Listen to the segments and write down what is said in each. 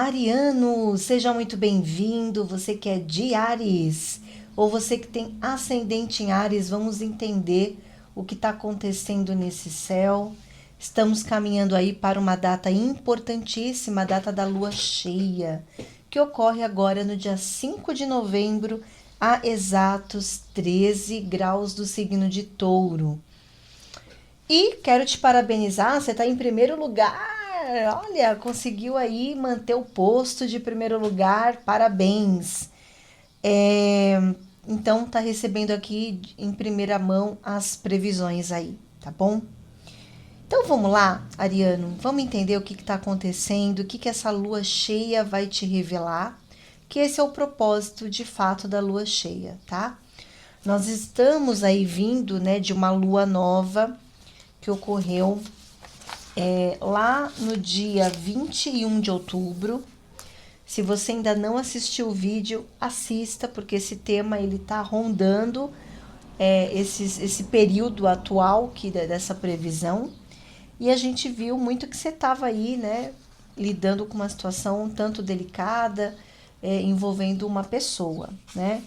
Ariano, seja muito bem-vindo. Você que é de Áries ou você que tem ascendente em Áries, vamos entender o que está acontecendo nesse céu. Estamos caminhando aí para uma data importantíssima, a data da lua cheia, que ocorre agora no dia 5 de novembro, a exatos 13 graus do signo de Touro. E quero te parabenizar, você está em primeiro lugar. Olha, conseguiu aí manter o posto de primeiro lugar, parabéns. É, então tá recebendo aqui em primeira mão as previsões aí, tá bom? Então vamos lá, Ariano, vamos entender o que está acontecendo, o que essa lua cheia vai te revelar, que esse é o propósito de fato da lua cheia, tá? Nós estamos aí vindo, né, de uma lua nova que ocorreu lá no dia 21 de outubro. Se você ainda não assistiu o vídeo, assista, porque esse tema ele tá rondando esse período atual dessa previsão. E a gente viu muito que você estava aí, né, lidando com uma situação um tanto delicada, envolvendo uma pessoa, né?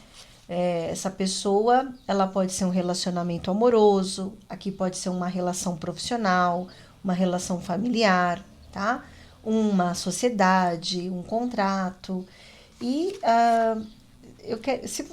Essa pessoa, ela pode ser um relacionamento amoroso, aqui pode ser uma relação profissional, uma relação familiar, tá? Uma sociedade, um contrato. E eu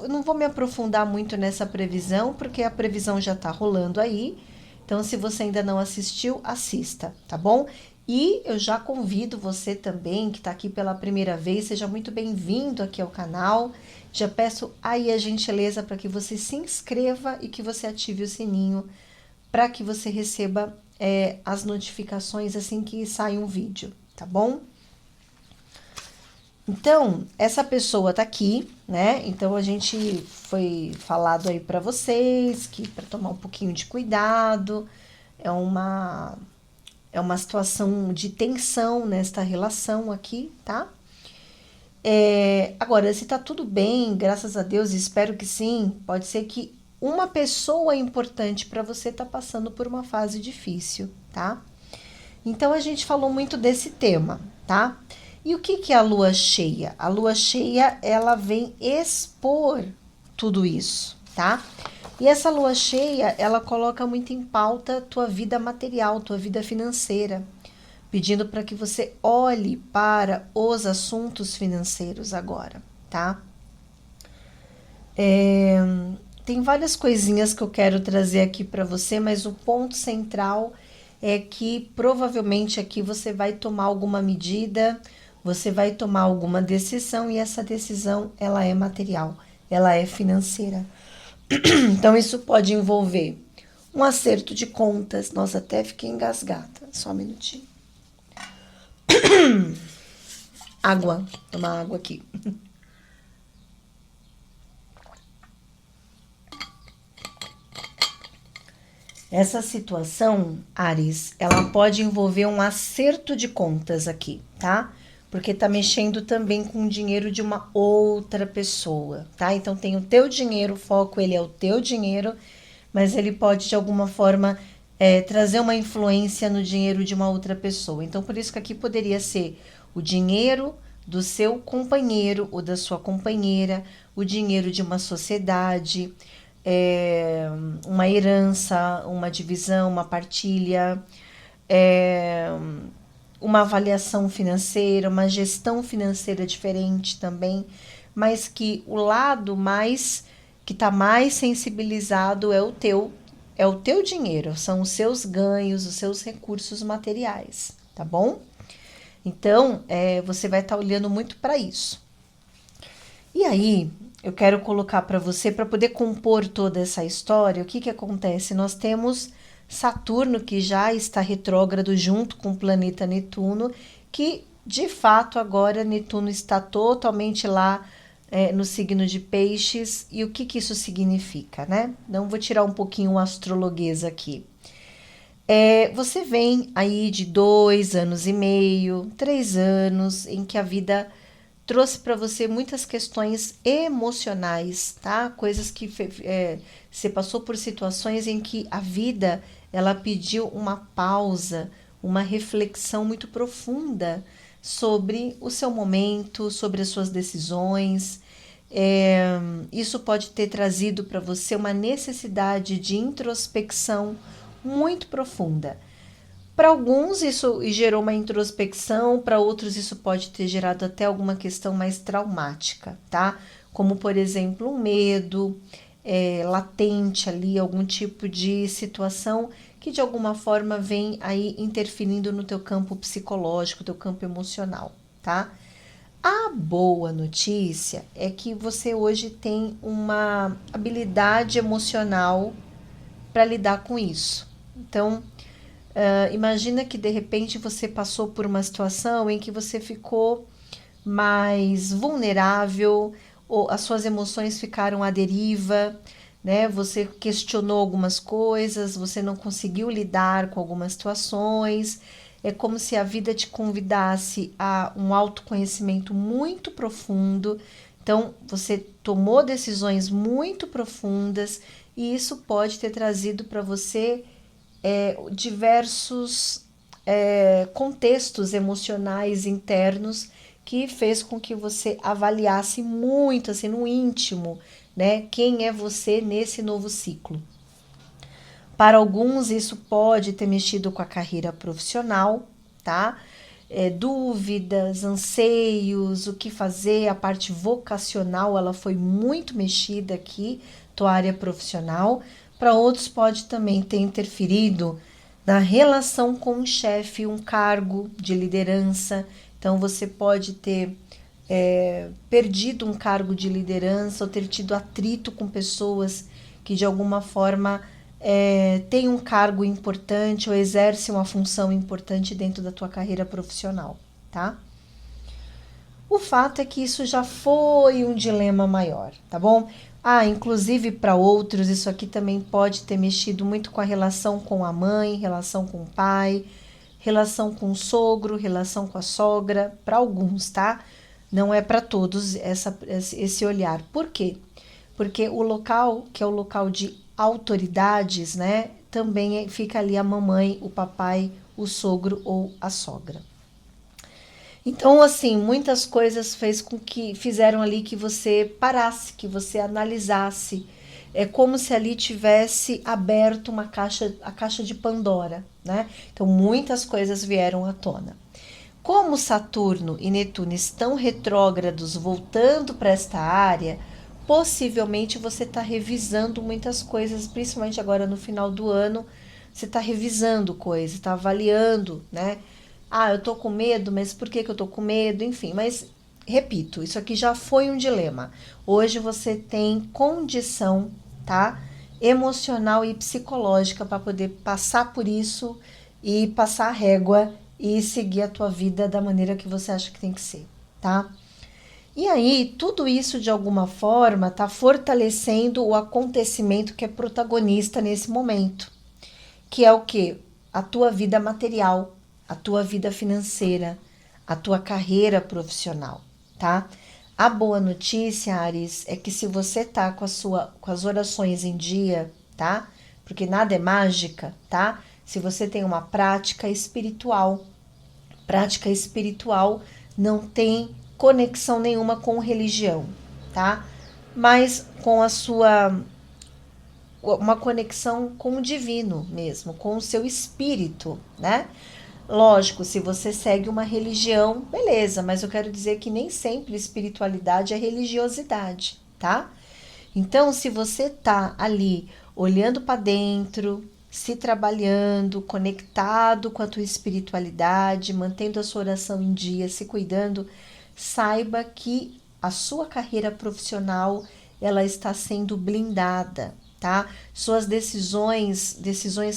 não vou me aprofundar muito nessa previsão, porque a previsão já está rolando aí. Então, se você ainda não assistiu, assista, tá bom? E eu já convido você também, que está aqui pela primeira vez, seja muito bem-vindo aqui ao canal. Já peço aí a gentileza para que você se inscreva e que você ative o sininho para que você receba as notificações assim que sai um vídeo, tá bom? Então, essa pessoa tá aqui, né? Então, a gente foi falado aí para vocês que para tomar um pouquinho de cuidado, é uma situação de tensão nesta relação aqui, tá? Agora, se tá tudo bem, graças a Deus, espero que sim, pode ser que uma pessoa importante para você tá passando por uma fase difícil, tá? Então, a gente falou muito desse tema, tá? E o que é a lua cheia? A lua cheia, ela vem expor tudo isso, tá? E essa lua cheia, ela coloca muito em pauta tua vida material, tua vida financeira, pedindo para que você olhe para os assuntos financeiros agora, tá? Tem várias coisinhas que eu quero trazer aqui para você, mas o ponto central é que provavelmente aqui você vai tomar alguma medida, você vai tomar alguma decisão e essa decisão ela é material, ela é financeira. Então isso pode envolver um acerto de contas. Nossa, até fiquei engasgada. Só um minutinho. Água, tomar água aqui. Essa situação, Ares, ela pode envolver um acerto de contas aqui, tá? Porque tá mexendo também com o dinheiro de uma outra pessoa, tá? Então tem o teu dinheiro, o foco ele é o teu dinheiro, mas ele pode de alguma forma trazer uma influência no dinheiro de uma outra pessoa. Então por isso que aqui poderia ser o dinheiro do seu companheiro ou da sua companheira, o dinheiro de uma sociedade, uma herança, uma divisão, uma partilha, uma avaliação financeira, uma gestão financeira diferente também, mas que o lado mais que está mais sensibilizado é o teu dinheiro, são os seus ganhos, os seus recursos materiais, tá bom? Então, você vai estar olhando muito para isso. E aí, eu quero colocar para você, para poder compor toda essa história, o que acontece? Nós temos Saturno, que já está retrógrado junto com o planeta Netuno, que de fato agora Netuno está totalmente lá no signo de Peixes. E o que isso significa, né? Então, vou tirar um pouquinho o astrologuês aqui. Você vem aí de 2 anos e meio, 3 anos, em que a vida trouxe para você muitas questões emocionais, tá? Coisas que você passou por situações em que a vida ela pediu uma pausa, uma reflexão muito profunda sobre o seu momento, sobre as suas decisões. Isso pode ter trazido para você uma necessidade de introspecção muito profunda. Para alguns isso gerou uma introspecção, para outros isso pode ter gerado até alguma questão mais traumática, tá? Como, por exemplo, um medo latente ali, algum tipo de situação que de alguma forma vem aí interferindo no teu campo psicológico, teu campo emocional, tá? A boa notícia é que você hoje tem uma habilidade emocional para lidar com isso. Então, imagina que de repente você passou por uma situação em que você ficou mais vulnerável, ou as suas emoções ficaram à deriva, né? Você questionou algumas coisas, você não conseguiu lidar com algumas situações. É como se a vida te convidasse a um autoconhecimento muito profundo. Então, você tomou decisões muito profundas e isso pode ter trazido para você diversos contextos emocionais internos que fez com que você avaliasse muito, assim, no íntimo, né, quem é você nesse novo ciclo. Para alguns, isso pode ter mexido com a carreira profissional, tá? Dúvidas, anseios, o que fazer, a parte vocacional, ela foi muito mexida aqui, tua área profissional. Para outros, pode também ter interferido na relação com o chefe, um cargo de liderança. Então, você pode ter perdido um cargo de liderança ou ter tido atrito com pessoas que de alguma forma têm um cargo importante ou exercem uma função importante dentro da tua carreira profissional, tá? O fato é que isso já foi um dilema maior, tá bom? Inclusive para outros, isso aqui também pode ter mexido muito com a relação com a mãe, relação com o pai, relação com o sogro, relação com a sogra, para alguns, tá? Não é para todos esse olhar. Por quê? Porque o local, que é o local de autoridades, né, também fica ali a mamãe, o papai, o sogro ou a sogra. Então, assim, muitas coisas fizeram ali que você parasse, que você analisasse. É como se ali tivesse aberto a caixa de Pandora, né? Então, muitas coisas vieram à tona. Como Saturno e Netuno estão retrógrados voltando para esta área, possivelmente você está revisando muitas coisas, principalmente agora no final do ano, você está revisando coisas, está avaliando, né? Eu tô com medo, mas por que eu tô com medo? Enfim, mas repito, isso aqui já foi um dilema. Hoje você tem condição, tá? Emocional e psicológica para poder passar por isso e passar a régua e seguir a tua vida da maneira que você acha que tem que ser, tá? E aí, tudo isso de alguma forma tá fortalecendo o acontecimento que é protagonista nesse momento, que é o quê? A tua vida material, a tua vida financeira, a tua carreira profissional, tá? A boa notícia, Ares, é que se você tá com as orações em dia, tá? Porque nada é mágica, tá? Se você tem uma prática espiritual não tem conexão nenhuma com religião, tá? Mas com uma conexão com o divino mesmo, com o seu espírito, né? Lógico, se você segue uma religião, beleza, mas eu quero dizer que nem sempre espiritualidade é religiosidade, tá? Então, se você tá ali olhando para dentro, se trabalhando, conectado com a tua espiritualidade, mantendo a sua oração em dia, se cuidando, saiba que a sua carreira profissional ela está sendo blindada, tá? Suas decisões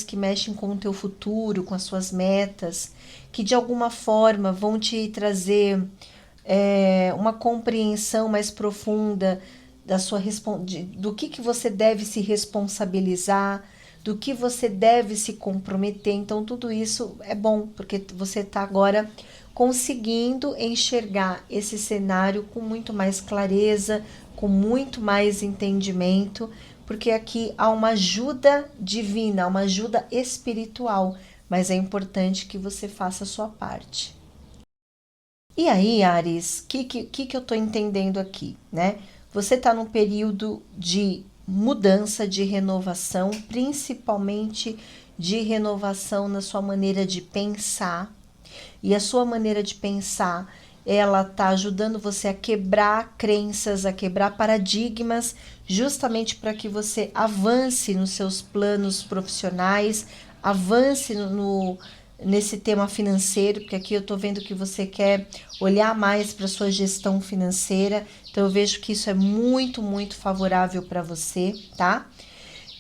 que mexem com o teu futuro, com as suas metas, que de alguma forma vão te trazer uma compreensão mais profunda do que você deve se responsabilizar, do que você deve se comprometer. Então, tudo isso é bom, porque você está agora conseguindo enxergar esse cenário com muito mais clareza, com muito mais entendimento, porque aqui há uma ajuda divina, uma ajuda espiritual, mas é importante que você faça a sua parte. E aí, Ares, que eu tô entendendo aqui, né? Você tá num período de mudança, de renovação, principalmente de renovação na sua maneira de pensar. E a sua maneira de pensar, ela tá ajudando você a quebrar crenças, a quebrar paradigmas, justamente para que você avance nos seus planos profissionais, avance nesse tema financeiro, porque aqui eu tô vendo que você quer olhar mais para sua gestão financeira. Então eu vejo que isso é muito, muito favorável para você, tá?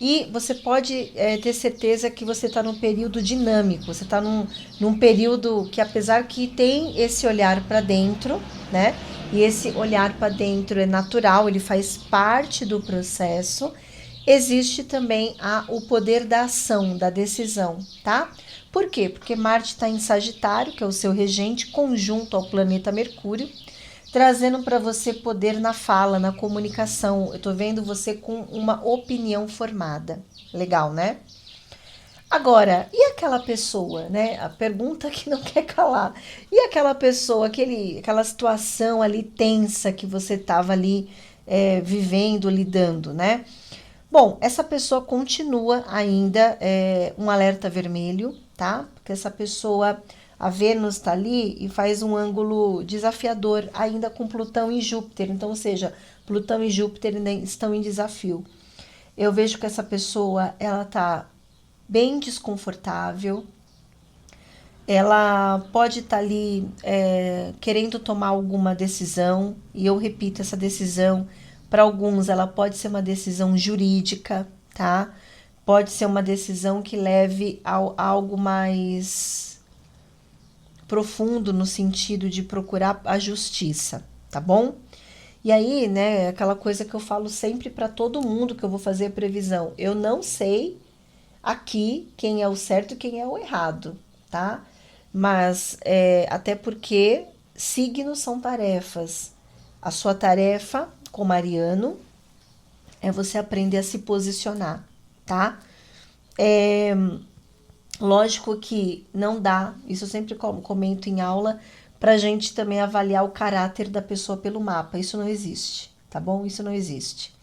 E você pode ter certeza que você está num período dinâmico, você está num período que, apesar que tem esse olhar para dentro, né? E esse olhar para dentro é natural, ele faz parte do processo. Existe também o poder da ação, da decisão, tá? Por quê? Porque Marte está em Sagitário, que é o seu regente, conjunto ao planeta Mercúrio, trazendo para você poder na fala, na comunicação. Eu tô vendo você com uma opinião formada. Legal, né? Agora, e aquela pessoa, né? A pergunta que não quer calar. E aquela pessoa, aquela situação ali tensa que você estava ali vivendo, lidando, né? Bom, essa pessoa continua ainda um alerta vermelho, tá? Porque essa pessoa, a Vênus está ali e faz um ângulo desafiador ainda com Plutão e Júpiter. Então, ou seja, Plutão e Júpiter ainda estão em desafio. Eu vejo que essa pessoa, ela tá bem desconfortável, ela pode estar ali querendo tomar alguma decisão, e eu repito, essa decisão, para alguns, ela pode ser uma decisão jurídica, tá? Pode ser uma decisão que leve a algo mais profundo no sentido de procurar a justiça, tá bom? E aí, né, aquela coisa que eu falo sempre para todo mundo que eu vou fazer a previsão. Eu não sei aqui quem é o certo e quem é o errado, tá? Mas até porque signos são tarefas. A sua tarefa como ariano é você aprender a se posicionar, tá? Lógico que não dá, isso eu sempre comento em aula, pra gente também avaliar o caráter da pessoa pelo mapa. Isso não existe, tá bom? Isso não existe.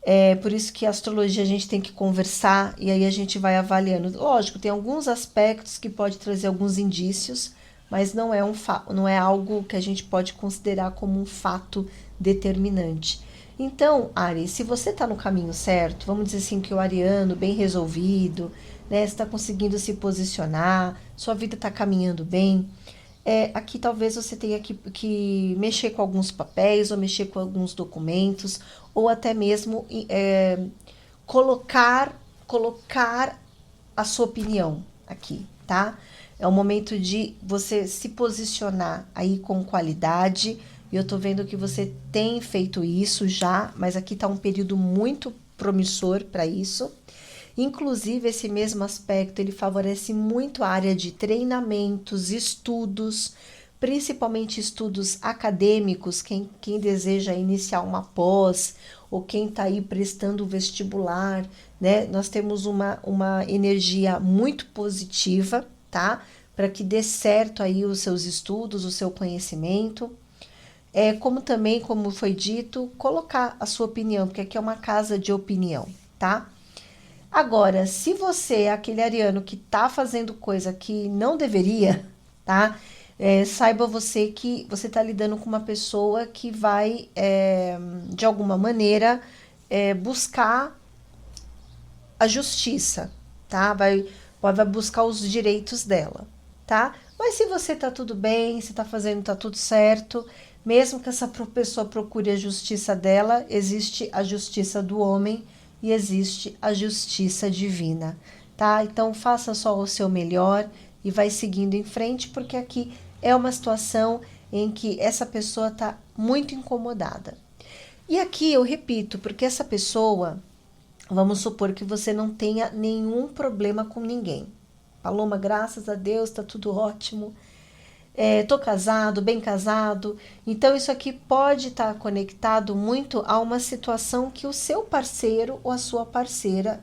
É por isso que a astrologia a gente tem que conversar e aí a gente vai avaliando. Lógico, tem alguns aspectos que pode trazer alguns indícios, mas não é algo que a gente pode considerar como um fato determinante. Então, Ari, se você está no caminho certo, vamos dizer assim que o ariano bem resolvido, né, está conseguindo se posicionar, sua vida está caminhando bem, aqui talvez você tenha que mexer com alguns papéis ou mexer com alguns documentos ou até mesmo colocar a sua opinião aqui, tá? É o momento de você se posicionar aí com qualidade. E eu tô vendo que você tem feito isso já, mas aqui tá um período muito promissor para isso. Inclusive, esse mesmo aspecto, ele favorece muito a área de treinamentos, estudos, principalmente estudos acadêmicos, quem deseja iniciar uma pós, ou quem está aí prestando o vestibular, né? Nós temos uma energia muito positiva, tá? Para que dê certo aí os seus estudos, o seu conhecimento. Como também, como foi dito, colocar a sua opinião, porque aqui é uma casa de opinião, tá? Agora, se você é aquele ariano que tá fazendo coisa que não deveria, tá? Saiba você que você tá lidando com uma pessoa que vai, de alguma maneira, buscar a justiça, tá? Vai buscar os direitos dela, tá? Mas se você tá tudo bem, se tá fazendo, tá tudo certo, mesmo que essa pessoa procure a justiça dela, existe a justiça do homem e existe a justiça divina, tá? Então faça só o seu melhor e vai seguindo em frente, porque aqui é uma situação em que essa pessoa tá muito incomodada. E aqui eu repito, porque essa pessoa, vamos supor que você não tenha nenhum problema com ninguém. Paloma, graças a Deus, tá tudo ótimo. Tô casado, bem casado. Então, isso aqui pode estar conectado muito a uma situação que o seu parceiro ou a sua parceira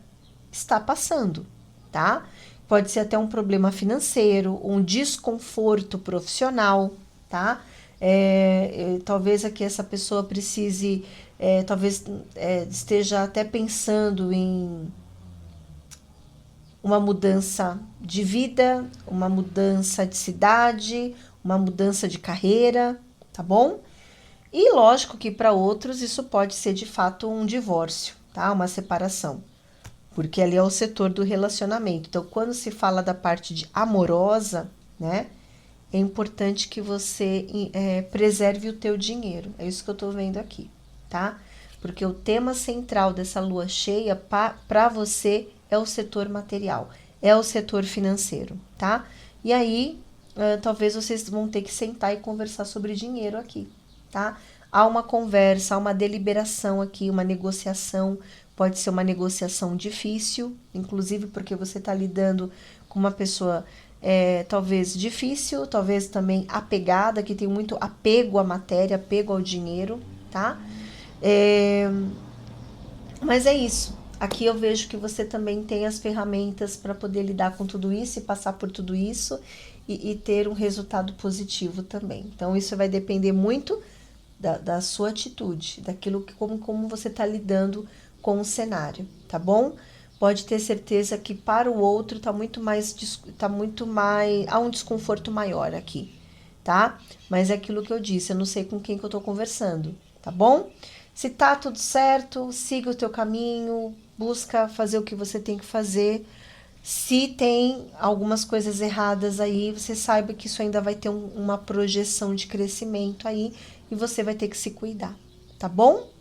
está passando, tá? Pode ser até um problema financeiro, um desconforto profissional, tá? Talvez aqui essa pessoa precise, talvez esteja até pensando em uma mudança de vida, uma mudança de cidade, uma mudança de carreira, tá bom? E lógico que para outros isso pode ser de fato um divórcio, tá? Uma separação, porque ali é o setor do relacionamento. Então, quando se fala da parte de amorosa, né? É importante que você preserve o teu dinheiro. É isso que eu tô vendo aqui, tá? Porque o tema central dessa lua cheia para você é o setor material, é o setor financeiro, tá? E aí, talvez vocês vão ter que sentar e conversar sobre dinheiro aqui, tá? Há uma conversa, há uma deliberação aqui, uma negociação. Pode ser uma negociação difícil, inclusive porque você está lidando com uma pessoa talvez difícil, talvez também apegada, que tem muito apego à matéria, apego ao dinheiro, tá? Mas é isso. Aqui eu vejo que você também tem as ferramentas para poder lidar com tudo isso e passar por tudo isso e ter um resultado positivo também. Então, isso vai depender muito da sua atitude, daquilo que como você está lidando com o cenário, tá bom? Pode ter certeza que para o outro há um desconforto maior aqui, tá? Mas é aquilo que eu disse, eu não sei com quem que eu tô conversando, tá bom? Se tá tudo certo, siga o teu caminho, busca fazer o que você tem que fazer. Se tem algumas coisas erradas aí, você saiba que isso ainda vai ter uma projeção de crescimento aí e você vai ter que se cuidar, tá bom?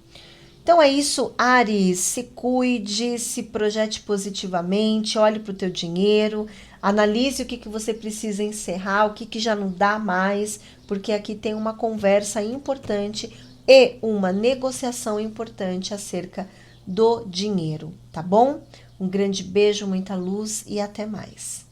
Então é isso, Áries, se cuide, se projete positivamente, olhe para o teu dinheiro, analise o que você precisa encerrar, o que já não dá mais, porque aqui tem uma conversa importante e uma negociação importante acerca do dinheiro, tá bom? Um grande beijo, muita luz e até mais.